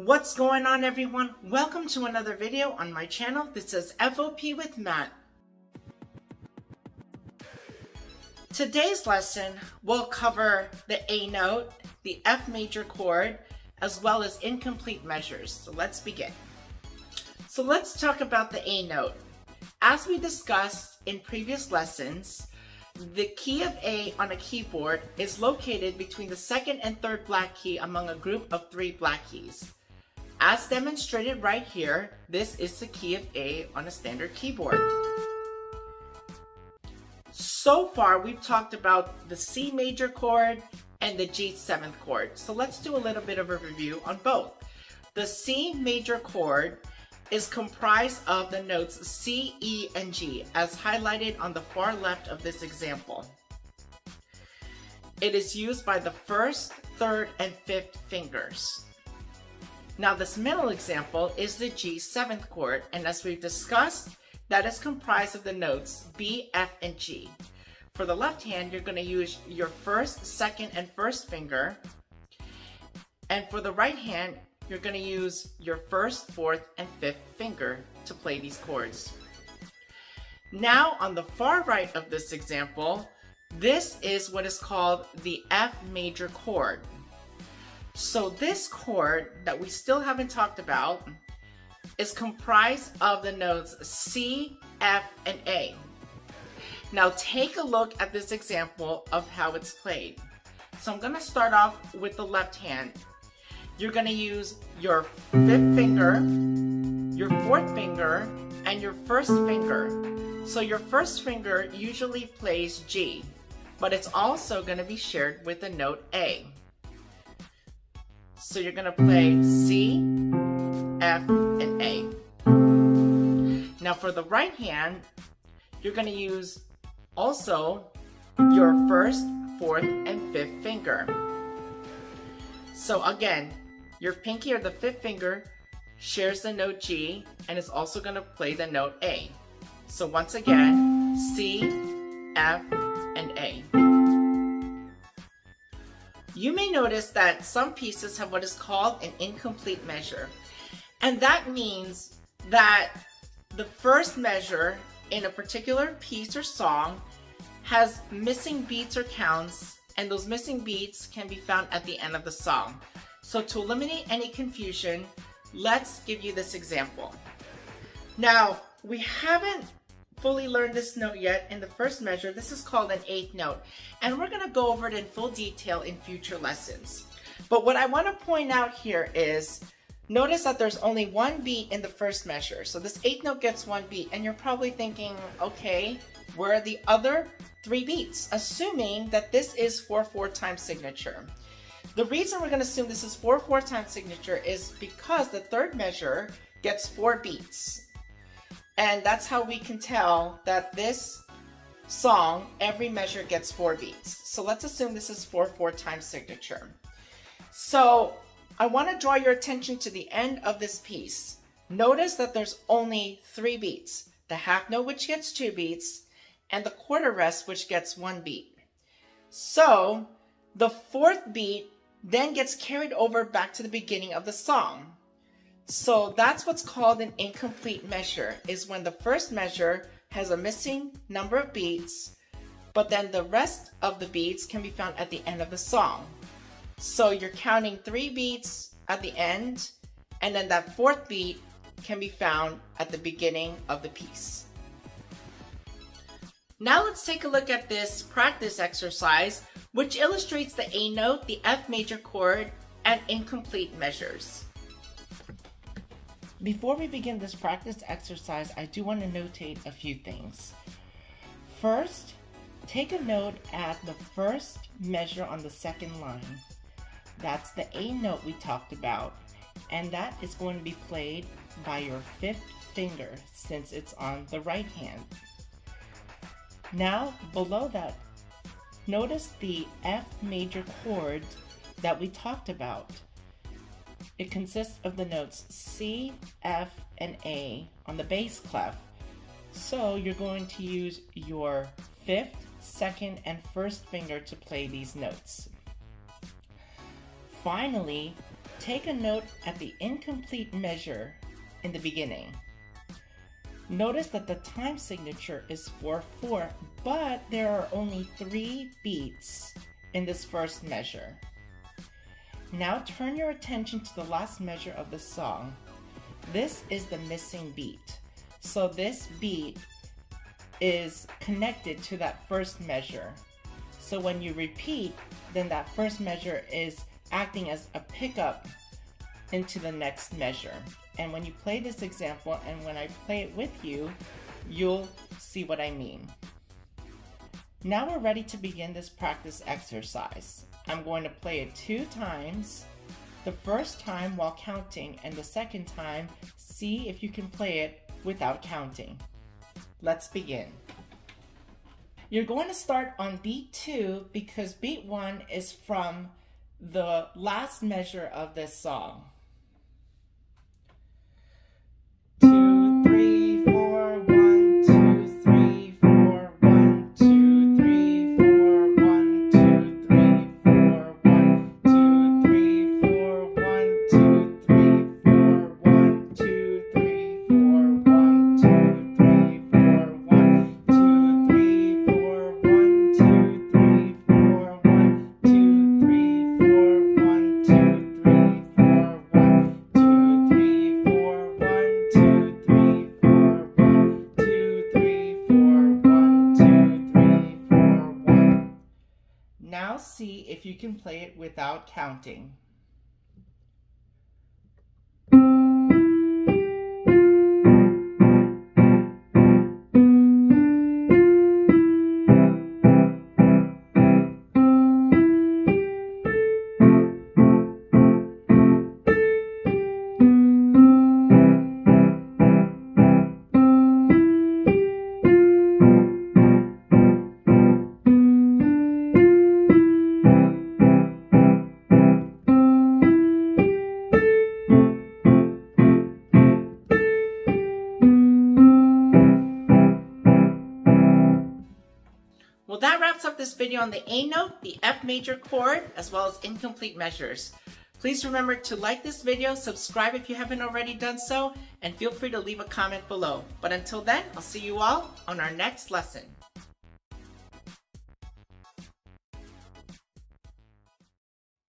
What's going on, everyone? Welcome to another video on my channel. This is F.O.P. with Matt. Today's lesson will cover the A note, the F major chord, as well as incomplete measures. So let's begin. So let's talk about the A note. As we discussed in previous lessons, the key of A on a keyboard is located between the second and third black key among a group of 3 black keys. As demonstrated right here, this is the key of A on a standard keyboard. So far, we've talked about the C major chord and the G 7th chord. So let's do a little bit of a review on both. The C major chord is comprised of the notes C, E, and G, as highlighted on the far left of this example. It is used by the 1st, 3rd, and 5th fingers. Now this middle example is the G 7th chord, and as we've discussed, that is comprised of the notes B, F, and G. For the left hand, you're going to use your 1st, 2nd, and 1st finger, and for the right hand, you're going to use your 1st, 4th, and 5th finger to play these chords. Now on the far right of this example, this is what is called the F major chord. So this chord that we still haven't talked about is comprised of the notes C, F, and A. Now take a look at this example of how it's played. So I'm going to start off with the left hand. You're going to use your 5th finger, your 4th finger, and your 1st finger. So your 1st finger usually plays G, but it's also going to be shared with the note A. So you're going to play C, F, and A. Now for the right hand, you're going to use also your 1st, 4th, and 5th finger. So again, your pinky or the 5th finger shares the note G and is also going to play the note A. So once again, C, F, and A. You may notice that some pieces have what is called an incomplete measure. And that means that the first measure in a particular piece or song has missing beats or counts, and those missing beats can be found at the end of the song. So to eliminate any confusion, let's give you this example. Now, we haven't fully learned this note yet in the first measure. This is called an 8th note, and we're going to go over it in full detail in future lessons. But what I want to point out here is, notice that there's only 1 beat in the first measure. So this 8th note gets 1 beat, and you're probably thinking, okay, where are the other 3 beats? Assuming that this is 4/4 time signature. The reason we're going to assume this is 4/4 time signature is because the 3rd measure gets 4 beats. And that's how we can tell that this song, every measure gets 4 beats. So let's assume this is 4/4 time signature. So I want to draw your attention to the end of this piece. Notice that there's only 3 beats. The half note, which gets 2 beats, and the quarter rest, which gets 1 beat. So the 4th beat then gets carried over back to the beginning of the song. So that's what's called an incomplete measure, is when the first measure has a missing number of beats, but then the rest of the beats can be found at the end of the song. So you're counting 3 beats at the end, and then that 4th beat can be found at the beginning of the piece. Now let's take a look at this practice exercise, which illustrates the A note, the F major chord, and incomplete measures. Before we begin this practice exercise, I do want to notate a few things. First, take a note at the first measure on the 2nd line. That's the A note we talked about, and that is going to be played by your 5th finger since it's on the right hand. Now, below that, notice the F major chord that we talked about. It consists of the notes C, F, and A on the bass clef. So you're going to use your 5th, 2nd, and 1st finger to play these notes. Finally, take a note at the incomplete measure in the beginning. Notice that the time signature is 4/4, but there are only 3 beats in this first measure. Now turn your attention to the last measure of the song. This is the missing beat. So this beat is connected to that first measure. So when you repeat, then that first measure is acting as a pickup into the next measure. And when you play this example and when I play it with you, you'll see what I mean. Now we're ready to begin this practice exercise. I'm going to play it 2 times. The first time while counting, and the second time, see if you can play it without counting. Let's begin. You're going to start on beat 2 because beat 1 is from the last measure of this song. 2, 3, 4, 1, 2, 3, 4, 1, 2, 3, 4, 1, 2, 3, 4, 1, 2, 3, 4, 1, 2, 3, 4, 1, 2, 3, 4, 1, 2, 3, 4, 1, 2, 3, 4, 1, 2, 3, 4, 1, 2, 3, 4, 1, 2, 3, 4, 1, 2, 3, 4, 1, 2, 3, 4, 1, 2, 3, 4, 1, 2, 3, 4, 1. Now see if you can play it without counting. Well, that wraps up this video on the A note, the F major chord, as well as incomplete measures. Please remember to like this video, subscribe if you haven't already done so, and feel free to leave a comment below. But until then, I'll see you all on our next lesson.